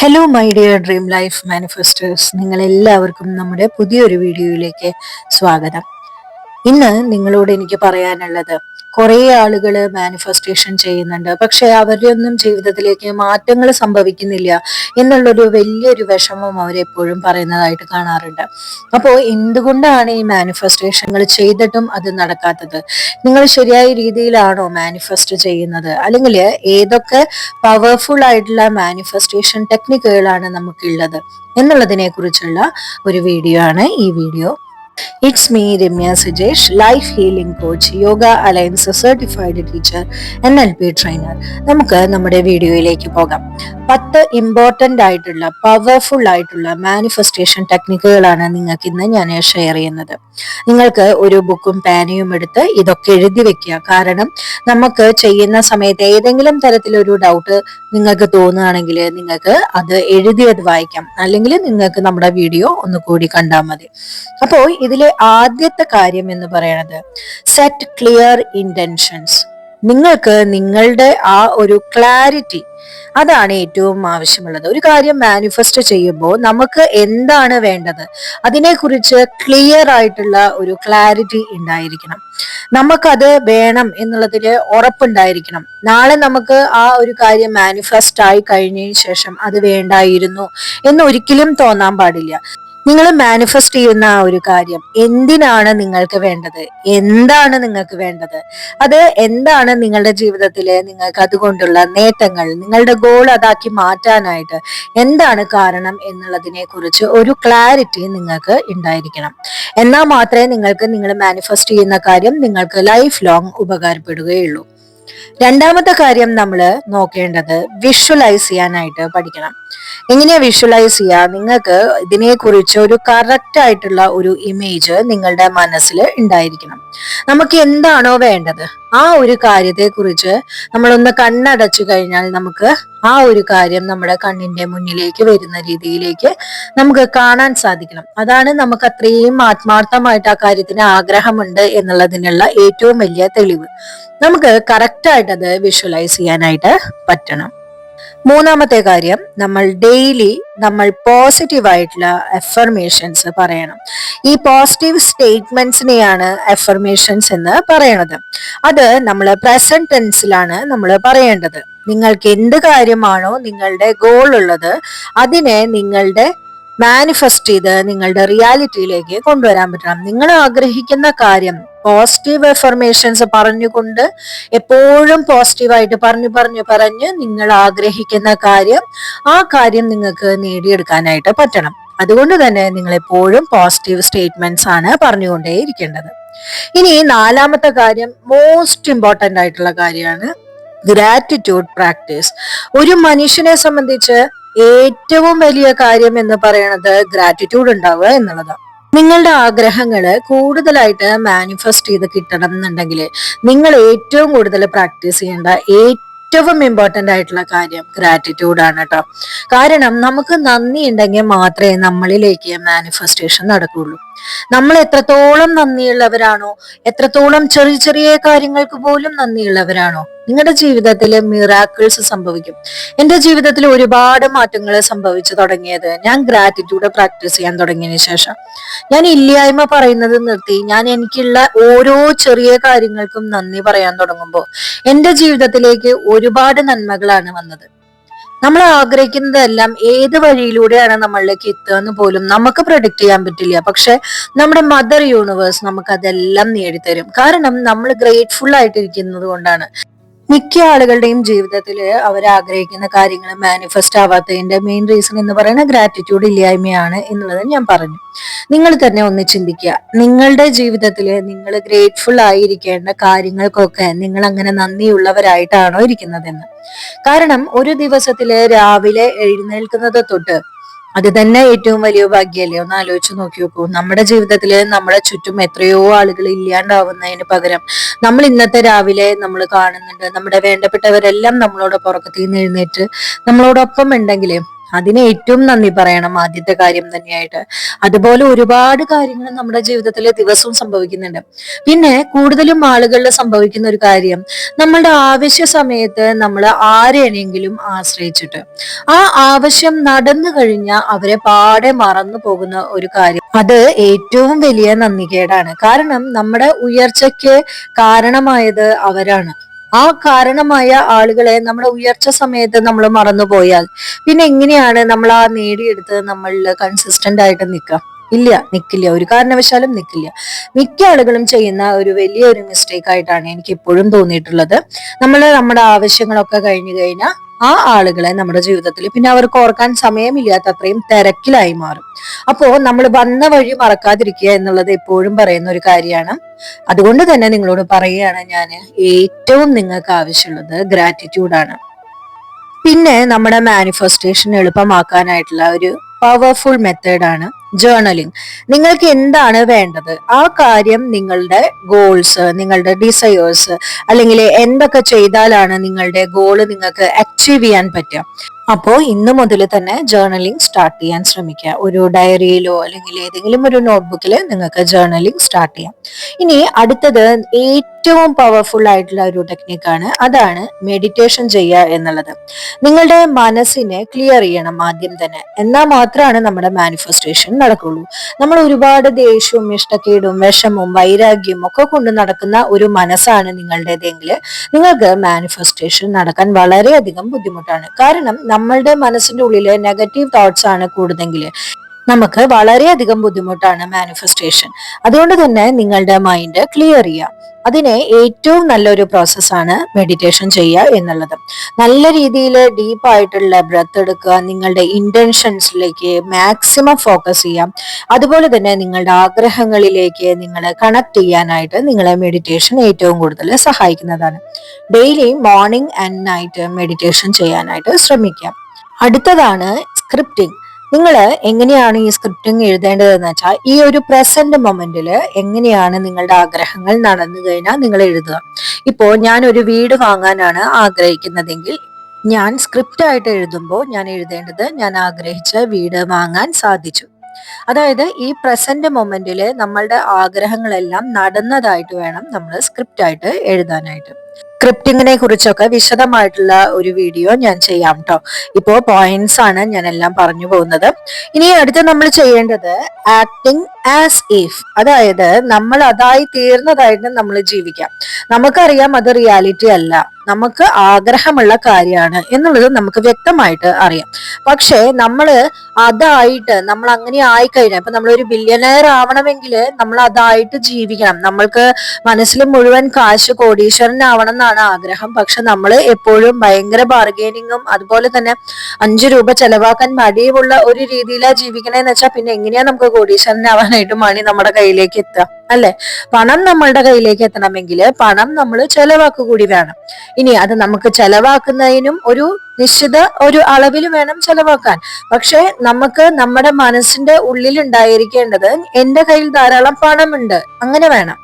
Hello my dear dream life manifesters, നിങ്ങൾ എല്ലാവർക്കും നമ്മുടെ പുതിയൊരു വീഡിയോയിലേക്ക് സ്വാഗതം. ഇന്ന് നിങ്ങളോട് എനിക്ക് പറയാനുള്ളത്, കുറെ ആളുകൾ മാനിഫെസ്റ്റേഷൻ ചെയ്യുന്നുണ്ട്, പക്ഷെ അവരുടെ ഒന്നും ജീവിതത്തിലേക്ക് മാറ്റങ്ങൾ സംഭവിക്കുന്നില്ല എന്നുള്ളൊരു വലിയൊരു വിഷമം അവരെപ്പോഴും പറയുന്നതായിട്ട് കാണാറുണ്ട്. അപ്പോൾ എന്തുകൊണ്ടാണ് ഈ മാനിഫെസ്റ്റേഷനുകൾ ചെയ്തിട്ടും അത് നടക്കാത്തത്? നിങ്ങൾ ശരിയായ രീതിയിലാണോ മാനിഫെസ്റ്റ് ചെയ്യുന്നത്? അല്ലെങ്കിൽ ഏതൊക്കെ പവർഫുൾ ആയിട്ടുള്ള മാനിഫെസ്റ്റേഷൻ ടെക്നിക്കുകളാണ് നമുക്കുള്ളത് എന്നുള്ളതിനെ കുറിച്ചുള്ള ഒരു വീഡിയോ ആണ് ഈ video. It's me, Ramya Sajesh, life healing coach, Yoga Alliance certified teacher, NLP trainer. നമുക്ക് നമ്മുടെ വീഡിയോയിലേക്ക് പോകാം. 10 ഇമ്പോർട്ടൻ്റ് ആയിട്ടുള്ള പവർഫുൾ ആയിട്ടുള്ള മാനിഫെസ്റ്റേഷൻ ടെക്നിക്കുകളാണ് നിങ്ങൾക്ക് ഇന്ന് ഞാൻ ഷെയർ ചെയ്യുന്നത്. നിങ്ങൾക്ക് ഒരു ബുക്കും പേനയും എടുത്ത് ഇതൊക്കെ എഴുതി വെക്കുക. കാരണം നമുക്ക് ചെയ്യുന്ന സമയത്ത് ഏതെങ്കിലും തരത്തിലൊരു ഡൗട്ട് നിങ്ങൾക്ക് തോന്നുകയാണെങ്കിൽ നിങ്ങൾക്ക് അത് എഴുതിയത് വായിക്കാം, അല്ലെങ്കിൽ നിങ്ങൾക്ക് നമ്മുടെ വീഡിയോ ഒന്നുകൂടി കണ്ടാൽ മതി. അപ്പോൾ ഇതിലെ ആദ്യത്തെ കാര്യം എന്ന് പറയുന്നത്, സെറ്റ് ക്ലിയർ ഇന്റൻഷൻസ്. നിങ്ങൾക്ക് നിങ്ങളുടെ ആ ഒരു ക്ലാരിറ്റി, അതാണ് ഏറ്റവും ആവശ്യമുള്ളത്. ഒരു കാര്യം മാനിഫെസ്റ്റ് ചെയ്യുമ്പോൾ നമുക്ക് എന്താണ് വേണ്ടത്, അതിനെക്കുറിച്ച് ക്ലിയർ ആയിട്ടുള്ള ഒരു ക്ലാരിറ്റി ഉണ്ടായിരിക്കണം. നമുക്കത് വേണം എന്നുള്ളതിൽ ഉറപ്പുണ്ടായിരിക്കണം. നാളെ നമുക്ക് ആ ഒരു കാര്യം മാനിഫെസ്റ്റ് ആയി കഴിഞ്ഞതിന് ശേഷം അത് വേണ്ടായിരുന്നു എന്ന് ഒരിക്കലും തോന്നാൻ പാടില്ല. നിങ്ങൾ മാനിഫെസ്റ്റ് ചെയ്യുന്ന ആ ഒരു കാര്യം എന്തിനാണ് നിങ്ങൾക്ക് വേണ്ടത്, എന്താണ് നിങ്ങൾക്ക് വേണ്ടത്, അത് എന്താണ് നിങ്ങളുടെ ജീവിതത്തിൽ നിങ്ങൾക്ക് അതുകൊണ്ടുള്ള നേട്ടങ്ങൾ, നിങ്ങളുടെ ഗോൾ അതാക്കി മാറ്റാനായിട്ട് എന്താണ് കാരണം എന്നുള്ളതിനെ കുറിച്ച് ഒരു ക്ലാരിറ്റി നിങ്ങൾക്ക് ഉണ്ടായിരിക്കണം. എന്നാൽ മാത്രമേ നിങ്ങൾ മാനിഫെസ്റ്റ് ചെയ്യുന്ന കാര്യം നിങ്ങൾക്ക് ലൈഫ് ലോങ് ഉപകാരപ്പെടുകയുള്ളൂ. രണ്ടാമത്തെ കാര്യം നമ്മൾ നോക്കേണ്ടത്, വിഷ്വലൈസ് ചെയ്യാനായിട്ട് പഠിക്കണം. എങ്ങനെയാ വിഷ്വലൈസ് ചെയ്യുക? നിങ്ങൾക്ക് ഇതിനെക്കുറിച്ച് ഒരു കറക്റ്റ് ആയിട്ടുള്ള ഒരു ഇമേജ് നിങ്ങളുടെ മനസ്സിൽ ഉണ്ടായിരിക്കണം. നമുക്ക് എന്താണോ വേണ്ടത് ആ ഒരു കാര്യത്തെ കുറിച്ച് നമ്മളൊന്ന് കണ്ണടച്ചു കഴിഞ്ഞാൽ നമുക്ക് ആ ഒരു കാര്യം നമ്മുടെ കണ്ണിന്റെ മുന്നിലേക്ക് വരുന്ന രീതിയിലേക്ക് നമുക്ക് കാണാൻ സാധിക്കണം. അതാണ് നമുക്ക് അത്രയും ആത്മാർത്ഥമായിട്ട് ആ കാര്യത്തിന് ആഗ്രഹമുണ്ട് എന്നുള്ളതിനുള്ള ഏറ്റവും വലിയ തെളിവ്. നമുക്ക് കറക്റ്റ് ആയിട്ട് അത് വിഷ്വലൈസ് ചെയ്യാനായിട്ട് പറ്റണം. മൂന്നാമത്തെ കാര്യം, നമ്മൾ പോസിറ്റീവ് ആയിട്ടുള്ള അഫർമേഷൻസ് പറയണം. ഈ പോസിറ്റീവ് സ്റ്റേറ്റ്മെന്റ്സിനെയാണ് അഫർമേഷൻസ് എന്ന് പറയണത്. അത് നമ്മൾ പ്രസന്റ് ടെൻസിലാണ് നമ്മൾ പറയേണ്ടത്. നിങ്ങൾക്ക് എന്ത് കാര്യമാണോ നിങ്ങളുടെ ഗോൾ ഉള്ളത് അതിനെ നിങ്ങളുടെ മാനിഫെസ്റ്റ് ചെയ്ത് നിങ്ങളുടെ റിയാലിറ്റിയിലേക്ക് കൊണ്ടുവരാൻ പറ്റണം. നിങ്ങൾ ആഗ്രഹിക്കുന്ന കാര്യം പോസിറ്റീവ് അഫർമേഷൻസ് പറഞ്ഞുകൊണ്ട് എപ്പോഴും പോസിറ്റീവായിട്ട് പറഞ്ഞ് നിങ്ങൾ ആഗ്രഹിക്കുന്ന കാര്യം, ആ കാര്യം നിങ്ങൾക്ക് നേടിയെടുക്കാനായിട്ട് പറ്റണം. അതുകൊണ്ട് തന്നെ നിങ്ങൾ എപ്പോഴും പോസിറ്റീവ് സ്റ്റേറ്റ്മെന്റ്സ് ആണ് പറഞ്ഞുകൊണ്ടേയിരിക്കേണ്ടത്. ഇനി നാലാമത്തെ കാര്യം, മോസ്റ്റ് ഇമ്പോർട്ടന്റ് ആയിട്ടുള്ള കാര്യമാണ് ഗ്രാറ്റിറ്റ്യൂഡ് പ്രാക്ടീസ്. ഒരു മനുഷ്യനെ സംബന്ധിച്ച് ഏറ്റവും വലിയ കാര്യം എന്ന് പറയുന്നത് ഗ്രാറ്റിറ്റ്യൂഡ് ഉണ്ടാവുക എന്നുള്ളതാണ്. നിങ്ങളുടെ ആഗ്രഹങ്ങള് കൂടുതലായിട്ട് മാനിഫെസ്റ്റ് ചെയ്ത് കിട്ടണം എന്നുണ്ടെങ്കിൽ നിങ്ങൾ ഏറ്റവും കൂടുതൽ പ്രാക്ടീസ് ചെയ്യേണ്ട ഏറ്റവും ഇമ്പോർട്ടന്റ് ആയിട്ടുള്ള കാര്യം ഗ്രാറ്റിറ്റ്യൂഡ് ആണ് കേട്ടോ. കാരണം നമുക്ക് നന്ദി ഉണ്ടെങ്കിൽ മാത്രമേ നമ്മളിലേക്ക് മാനിഫെസ്റ്റേഷൻ നടക്കുകയുള്ളൂ. നമ്മൾ എത്രത്തോളം നന്ദിയുള്ളവരാണോ, എത്രത്തോളം ചെറിയ ചെറിയ കാര്യങ്ങൾക്ക് പോലും നന്ദിയുള്ളവരാണോ, നിങ്ങളുടെ ജീവിതത്തിൽ മിറാക്കിൾസ് സംഭവിക്കും. എന്റെ ജീവിതത്തിൽ ഒരുപാട് മാറ്റങ്ങൾ സംഭവിച്ചു തുടങ്ങിയത് ഞാൻ ഗ്രാറ്റിറ്റ്യൂഡ് പ്രാക്ടീസ് ചെയ്യാൻ തുടങ്ങിയതിന് ശേഷം. ഞാൻ ഇല്ലായ്മ പറയുന്നത് നിർത്തി ഞാൻ എനിക്കുള്ള ഓരോ ചെറിയ കാര്യങ്ങൾക്കും നന്ദി പറയാൻ തുടങ്ങുമ്പോൾ എന്റെ ജീവിതത്തിലേക്ക് ഒരുപാട് നന്മകളാണ് വന്നത്. നമ്മൾ ആഗ്രഹിക്കുന്നതെല്ലാം ഏത് വഴിയിലൂടെയാണ് നമ്മളിലേക്ക് എത്തുക എന്ന് പോലും നമുക്ക് പ്രൊഡിക്റ്റ് ചെയ്യാൻ പറ്റില്ല. പക്ഷെ നമ്മുടെ മദർ യൂണിവേഴ്സ് നമുക്ക് അതെല്ലാം നേടിത്തരും. കാരണം നമ്മൾ ഗ്രേറ്റ്ഫുൾ ആയിട്ടിരിക്കുന്നത് കൊണ്ടാണ്. മിക്ക ആളുകളുടെയും ജീവിതത്തിൽ അവർ ആഗ്രഹിക്കുന്ന കാര്യങ്ങൾ മാനിഫെസ്റ്റ് ആവാത്തതിന്റെ മെയിൻ റീസൺ എന്ന് പറയുന്നത് ഗ്രാറ്റിറ്റ്യൂഡ് ഇല്ലായ്മയാണ് എന്നുള്ളത് ഞാൻ പറഞ്ഞു. നിങ്ങൾ തന്നെ ഒന്ന് ചിന്തിക്കുക, നിങ്ങളുടെ ജീവിതത്തിൽ നിങ്ങൾ ഗ്രേറ്റ്ഫുൾ ആയിരിക്കേണ്ട കാര്യങ്ങൾക്കൊക്കെ നിങ്ങൾ അങ്ങനെ നന്ദിയുള്ളവരായിട്ടാണോ ഇരിക്കുന്നതെന്ന്. കാരണം ഒരു ദിവസത്തില് രാവിലെ എഴുന്നേൽക്കുന്നത് തൊട്ട് അത് തന്നെ ഏറ്റവും വലിയ ഭാഗ്യല്ലേ? ഒന്ന് ആലോചിച്ച് നോക്കി നോക്കൂ. നമ്മുടെ ജീവിതത്തില് നമ്മുടെ ചുറ്റും എത്രയോ ആളുകൾ ഇല്ലാണ്ടാവുന്നതിന് പകരം നമ്മൾ ഇന്നത്തെ രാവിലെ നമ്മൾ കാണുന്നുണ്ട്, നമ്മുടെ വേണ്ടപ്പെട്ടവരെല്ലാം നമ്മളോട് പുറക്കത്തിൽ നിന്ന് എഴുന്നേറ്റ് നമ്മളോടൊപ്പം ഉണ്ടെങ്കിൽ അതിന് ഏറ്റവും നന്ദി പറയണം ആദ്യത്തെ കാര്യം തന്നെയായിട്ട്. അതുപോലെ ഒരുപാട് കാര്യങ്ങൾ നമ്മുടെ ജീവിതത്തിൽ ദിവസവും സംഭവിക്കുന്നുണ്ട്. പിന്നെ കൂടുതലും ആളുകളിൽ സംഭവിക്കുന്ന ഒരു കാര്യം, നമ്മളുടെ ആവശ്യ സമയത്ത് നമ്മൾ ആരെയെങ്കിലും ആശ്രയിച്ചിട്ട് ആ ആവശ്യം നടന്നു കഴിഞ്ഞാൽ അവരെ പാടെ മറന്നു പോകുന്ന ഒരു കാര്യം, അത് ഏറ്റവും വലിയ നന്ദികേടാണ്. കാരണം നമ്മുടെ ഉയർച്ചയ്ക്ക് കാരണമായത് അവരാണ്. ആ കാരണമായ ആളുകളെ നമ്മുടെ ഉയർച്ച സമയത്ത് നമ്മൾ മറന്നുപോയാൽ പിന്നെ എങ്ങനെയാണ് നമ്മൾ ആ നേടിയെടുത്ത് നമ്മളിൽ കൺസിസ്റ്റന്റ് ആയിട്ട് നിൽക്കുക? ഇല്ല, നിൽക്കില്ല, ഒരു കാരണവശാലും നിൽക്കില്ല. മിക്ക ആളുകളും ചെയ്യുന്ന ഒരു വലിയൊരു മിസ്റ്റേക്ക് ആയിട്ടാണ് എനിക്ക് ഇപ്പോഴും തോന്നിയിട്ടുള്ളത്. നമ്മൾ നമ്മുടെ ആവശ്യങ്ങളൊക്കെ കഴിഞ്ഞു കഴിഞ്ഞാൽ ആ ആളുകളെ നമ്മുടെ ജീവിതത്തിൽ പിന്നെ അവർക്ക് ഓർക്കാൻ സമയമില്ലാത്ത അത്രയും തിരക്കിലായി മാറും. അപ്പോ നമ്മൾ വന്ന വഴി മറക്കാതിരിക്കുക എന്നുള്ളത് എപ്പോഴും പറയുന്ന ഒരു കാര്യമാണ്. അതുകൊണ്ട് തന്നെ നിങ്ങളോട് പറയുകയാണ്, ഞാൻ ഏറ്റവും നിങ്ങൾക്ക് ആവശ്യമുള്ളത് ഗ്രാറ്റിറ്റ്യൂഡാണ്. പിന്നെ നമ്മുടെ മാനിഫെസ്റ്റേഷൻ എളുപ്പമാക്കാനായിട്ടുള്ള ഒരു പവർഫുൾ മെത്തേഡാണ് ജേർണലിംഗ്. നിങ്ങൾക്ക് എന്താണ് വേണ്ടത്, ആ കാര്യം, നിങ്ങളുടെ ഗോൾസ്, നിങ്ങളുടെ ഡിസയേഴ്സ്, അല്ലെങ്കിൽ എന്തൊക്കെ ചെയ്താലാണ് നിങ്ങളുടെ ഗോള് നിങ്ങൾക്ക് അച്ചീവ് ചെയ്യാൻ പറ്റുക, അപ്പോ ഇന്നു മുതൽ തന്നെ ജേർണലിംഗ് സ്റ്റാർട്ട് ചെയ്യാൻ ശ്രമിക്കുക. ഒരു ഡയറിയിലോ അല്ലെങ്കിൽ ഏതെങ്കിലും ഒരു നോട്ട്ബുക്കിൽ നിങ്ങൾക്ക് ജേർണലിംഗ് സ്റ്റാർട്ട് ചെയ്യാം. ഇനി അടുത്തത് ഏറ്റവും പവർഫുൾ ആയിട്ടുള്ള ഒരു ടെക്നിക്കാണ്, അതാണ് മെഡിറ്റേഷൻ ചെയ്യുക എന്നുള്ളത്. നിങ്ങളുടെ മനസ്സിനെ ക്ലിയർ ചെയ്യണം ആദ്യം തന്നെ, എന്നാൽ മാത്രമാണ് നമ്മുടെ മാനിഫെസ്റ്റേഷൻ നടക്കുള്ളൂ. നമ്മൾ ഒരുപാട് ദേഷ്യവും ഇഷ്ടക്കേടും വിഷമവും വൈരാഗ്യവും ഒക്കെ കൊണ്ട് നടക്കുന്ന ഒരു മനസ്സാണ് നിങ്ങളുടേതെങ്കിൽ നിങ്ങൾക്ക് മാനിഫെസ്റ്റേഷൻ നടക്കാൻ വളരെയധികം ബുദ്ധിമുട്ടാണ്. കാരണം നമ്മളുടെ മനസ്സിന്റെ ഉള്ളില് നെഗറ്റീവ് തോട്ട്സ് ആണ് കൂടുതലെങ്കിൽ നമുക്ക് വളരെയധികം ബുദ്ധിമുട്ടാണ് മാനിഫെസ്റ്റേഷൻ. അതുകൊണ്ട് തന്നെ നിങ്ങളുടെ മൈൻഡ് ക്ലിയർ ചെയ്യുക. അതിന് ഏറ്റവും നല്ലൊരു പ്രോസസ്സാണ് മെഡിറ്റേഷൻ ചെയ്യുക എന്നുള്ളത്. നല്ല രീതിയിൽ ഡീപ്പായിട്ടുള്ള ബ്രെത്ത് എടുക്കുക, നിങ്ങളുടെ ഇന്റൻഷൻസിലേക്ക് മാക്സിമം ഫോക്കസ് ചെയ്യാം. അതുപോലെ തന്നെ നിങ്ങളുടെ ആഗ്രഹങ്ങളിലേക്ക് നിങ്ങൾ കണക്ട് ചെയ്യാനായിട്ട് നിങ്ങളെ മെഡിറ്റേഷൻ ഏറ്റവും കൂടുതൽ സഹായിക്കുന്നതാണ്. Daily morning and night meditation ചെയ്യാനായിട്ട് ശ്രമിക്കാം. അടുത്തതാണ് സ്ക്രിപ്റ്റിംഗ്. നിങ്ങൾ എങ്ങനെയാണ് ഈ സ്ക്രിപ്റ്റിംഗ് എഴുതേണ്ടതെന്ന് വെച്ചാൽ, ഈ ഒരു പ്രസന്റ് മൊമെന്റിൽ എങ്ങനെയാണ് നിങ്ങളുടെ ആഗ്രഹങ്ങൾ നടന്നു കഴിഞ്ഞാൽ നിങ്ങൾ എഴുതുക. ഇപ്പോ ഞാൻ ഒരു വീട് വാങ്ങാനാണ് ആഗ്രഹിക്കുന്നതെങ്കിൽ ഞാൻ സ്ക്രിപ്റ്റ് ആയിട്ട് എഴുതുമ്പോൾ ഞാൻ എഴുതേണ്ടത്, ഞാൻ ആഗ്രഹിച്ച വീട് വാങ്ങാൻ സാധിച്ചു. അതായത് ഈ പ്രസന്റ് മൊമെന്റിൽ നമ്മളുടെ ആഗ്രഹങ്ങളെല്ലാം നടന്നതായിട്ട് വേണം നമ്മൾ സ്ക്രിപ്റ്റ് ആയിട്ട് എഴുതാനായിട്ട്. സ്ക്രിപ്റ്റിങ്ങിനെ കുറിച്ചൊക്കെ വിശദമായിട്ടുള്ള ഒരു വീഡിയോ ഞാൻ ചെയ്യാം കേട്ടോ. ഇപ്പോ പോയിന്റ്സ് ആണ് ഞാൻ എല്ലാം പറഞ്ഞു പോകുന്നത്. ഇനി അടുത്ത് നമ്മൾ ചെയ്യേണ്ടത് ആക്ടിങ് ആസ് ഇഫ്, അതായത് നമ്മൾ അതായി തീർന്നതായിട്ട് നമ്മൾ ജീവിക്കാം. നമുക്കറിയാം അത് റിയാലിറ്റി അല്ല, നമുക്ക് ആഗ്രഹമുള്ള കാര്യമാണ് എന്നുള്ളത് നമുക്ക് വ്യക്തമായിട്ട് അറിയാം. പക്ഷെ നമ്മള് അതായിട്ട് നമ്മൾ അങ്ങനെ ആയിക്കഴിഞ്ഞാൽ, ഇപ്പൊ നമ്മളൊരു ബില്യനെയർ ആവണമെങ്കിൽ നമ്മൾ അതായിട്ട് ജീവിക്കണം. നമ്മൾക്ക് മനസ്സിൽ മുഴുവൻ കാശ്, കോടീശ്വരനാവണം എന്നാണ് ആഗ്രഹം. പക്ഷെ നമ്മൾ എപ്പോഴും ഭയങ്കര ബാർഗൈനിങ്ങും അതുപോലെ തന്നെ 5 രൂപ ചെലവാക്കാൻ മടിയുമുള്ള ഒരു രീതിയിലാണ് ജീവിക്കണേന്ന് വെച്ചാൽ പിന്നെ എങ്ങനെയാ നമുക്ക് കോടീശ്വരനാവാനായിട്ട് മണി നമ്മുടെ കയ്യിലേക്ക് എത്തുക, അല്ലെ? പണം നമ്മളുടെ കയ്യിലേക്ക് എത്തണമെങ്കിൽ പണം നമ്മൾ ചെലവാക്കുക കൂടി വേണം. ഇനി അത് നമുക്ക് ചെലവാക്കുന്നതിനും ഒരു നിശ്ചിത ഒരു അളവിൽ വേണം ചെലവാക്കാൻ. പക്ഷെ നമുക്ക് നമ്മുടെ മനസ്സിന്റെ ഉള്ളിൽ ഉണ്ടായിരിക്കേണ്ടത്, എന്റെ കയ്യിൽ ധാരാളം പണമുണ്ട്, അങ്ങനെ വേണം.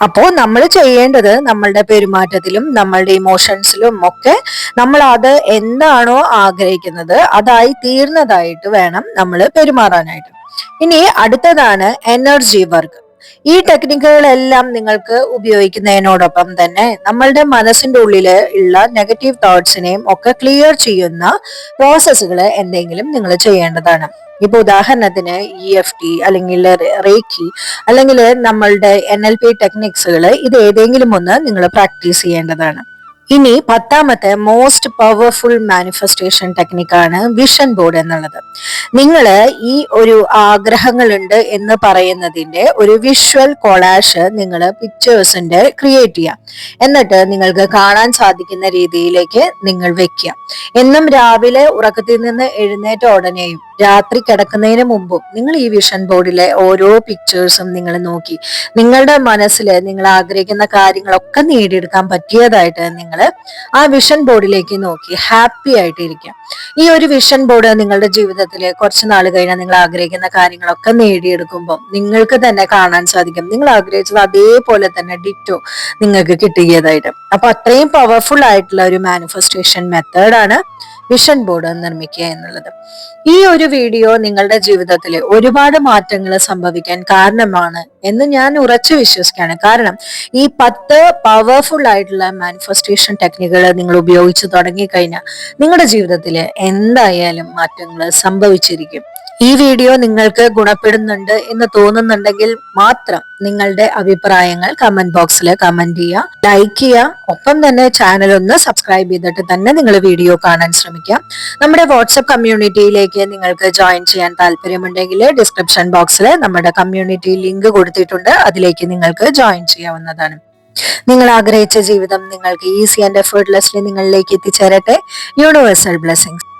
അപ്പോ നമ്മൾ ചെയ്യേണ്ടത് നമ്മളുടെ പെരുമാറ്റത്തിലും നമ്മളുടെ ഇമോഷൻസിലും ഒക്കെ നമ്മൾ അത് എന്താണോ ആഗ്രഹിക്കുന്നത് അതായി തീർന്നതായിട്ട് വേണം നമ്മൾ പെരുമാറാനായിട്ട്. ഇനി അടുത്തതാണ് എനർജി വർക്ക്. ഈ ടെക്നിക്കുകളെല്ലാം നിങ്ങൾക്ക് ഉപയോഗിക്കുന്നതിനോടൊപ്പം തന്നെ നമ്മളുടെ മനസ്സിന്റെ ഉള്ളില് ഉള്ള നെഗറ്റീവ് തോട്ട്സിനെയും ഒക്കെ ക്ലിയർ ചെയ്യുന്ന പ്രോസസ്സുകൾ എന്തെങ്കിലും നിങ്ങൾ ചെയ്യേണ്ടതാണ്. ഇപ്പൊ ഉദാഹരണത്തിന് EFT അല്ലെങ്കിൽ റേക്കി അല്ലെങ്കിൽ നമ്മളുടെ NLP ടെക്നിക്സുകൾ, ഇത് ഏതെങ്കിലും ഒന്ന് നിങ്ങൾ പ്രാക്ടീസ് ചെയ്യേണ്ടതാണ്. ഇനി 10ാമത്തെ മോസ്റ്റ് പവർഫുൾ മാനിഫെസ്റ്റേഷൻ ടെക്നിക്കാണ് വിഷൻ ബോർഡ് എന്നുള്ളത്. നിങ്ങൾ ഈ ഒരു ആഗ്രഹങ്ങളുണ്ട് എന്ന് പറയുന്നതിന്റെ ഒരു വിഷ്വൽ കൊളാഷ് നിങ്ങൾ പിക്ചേഴ്സിന്റെ ക്രിയേറ്റ് ചെയ്യാം. എന്നിട്ട് നിങ്ങൾക്ക് കാണാൻ സാധിക്കുന്ന രീതിയിലേക്ക് നിങ്ങൾ വെക്കുക. എന്നും രാവിലെ ഉറക്കത്തിൽ നിന്ന് എഴുന്നേറ്റ ഉടനെയും രാത്രി കിടക്കുന്നതിന് മുമ്പും നിങ്ങൾ ഈ വിഷൻ ബോർഡിലെ ഓരോ പിക്ചേഴ്സും നിങ്ങൾ നോക്കി നിങ്ങളുടെ മനസ്സിൽ നിങ്ങൾ ആഗ്രഹിക്കുന്ന കാര്യങ്ങളൊക്കെ നേടിയെടുക്കാൻ പറ്റിയതായിട്ട് നിങ്ങൾ ആ വിഷൻ ബോർഡിലേക്ക് നോക്കി ഹാപ്പി ആയിട്ട് ഇരിക്കാം. ഈ ഒരു വിഷൻ ബോർഡ് നിങ്ങളുടെ ജീവിതത്തിൽ കുറച്ച് നാൾ കഴിഞ്ഞാൽ നിങ്ങൾ ആഗ്രഹിക്കുന്ന കാര്യങ്ങളൊക്കെ നേടിയെടുക്കുമ്പോൾ നിങ്ങൾക്ക് തന്നെ കാണാൻ സാധിക്കും നിങ്ങൾ ആഗ്രഹിച്ചത് അതേപോലെ തന്നെ ഡിറ്റോ നിങ്ങൾക്ക് കിട്ടിയതായിട്ട്. അപ്പൊ അത്രയും പവർഫുൾ ആയിട്ടുള്ള ഒരു മാനിഫെസ്റ്റേഷൻ മെത്തേഡാണ് വിഷൻ ബോർഡ് നിർമ്മിക്കുക എന്നുള്ളത്. ഈ ഒരു വീഡിയോ നിങ്ങളുടെ ജീവിതത്തിൽ ഒരുപാട് മാറ്റങ്ങൾ സംഭവിക്കാൻ കാരണമാണ് എന്ന് ഞാൻ ഉറച്ചു വിശ്വസിക്കുകയാണ്. കാരണം ഈ 10 പവർഫുൾ ആയിട്ടുള്ള മാനിഫെസ്റ്റേഷൻ ടെക്നിക്കുകൾ നിങ്ങൾ ഉപയോഗിച്ച് തുടങ്ങിക്കഴിഞ്ഞാൽ നിങ്ങളുടെ ജീവിതത്തിൽ എന്തായാലും മാറ്റങ്ങൾ സംഭവിച്ചിരിക്കും. ഈ വീഡിയോ നിങ്ങൾക്ക് ഗുണപ്പെടുന്നുണ്ട് എന്ന് തോന്നുന്നുണ്ടെങ്കിൽ മാത്രം നിങ്ങളുടെ അഭിപ്രായങ്ങൾ കമന്റ് ബോക്സിൽ കമന്റ് ചെയ്യുക, ലൈക്ക് ചെയ്യുക. ഒപ്പം തന്നെ ചാനൽ ഒന്ന് സബ്സ്ക്രൈബ് ചെയ്തിട്ട് തന്നെ നിങ്ങൾ വീഡിയോ കാണാൻ ശ്രമിക്കുക. നമ്മുടെ വാട്സ്ആപ്പ് കമ്മ്യൂണിറ്റിയിലേക്ക് നിങ്ങൾക്ക് ജോയിൻ ചെയ്യാൻ താല്പര്യമുണ്ടെങ്കിൽ ഡിസ്ക്രിപ്ഷൻ ബോക്സിൽ നമ്മുടെ കമ്മ്യൂണിറ്റി ലിങ്ക് കൊടുത്തിട്ടുണ്ട്. അതിലേക്ക് നിങ്ങൾക്ക് ജോയിൻ ചെയ്യാവുന്നതാണ്. നിങ്ങൾ ആഗ്രഹിച്ച ജീവിതം നിങ്ങൾക്ക് ഈസി ആൻഡ് എഫേർട്ട്ലെസ്ലി നിങ്ങളിലേക്ക് എത്തിച്ചേരട്ടെ. Universal blessings.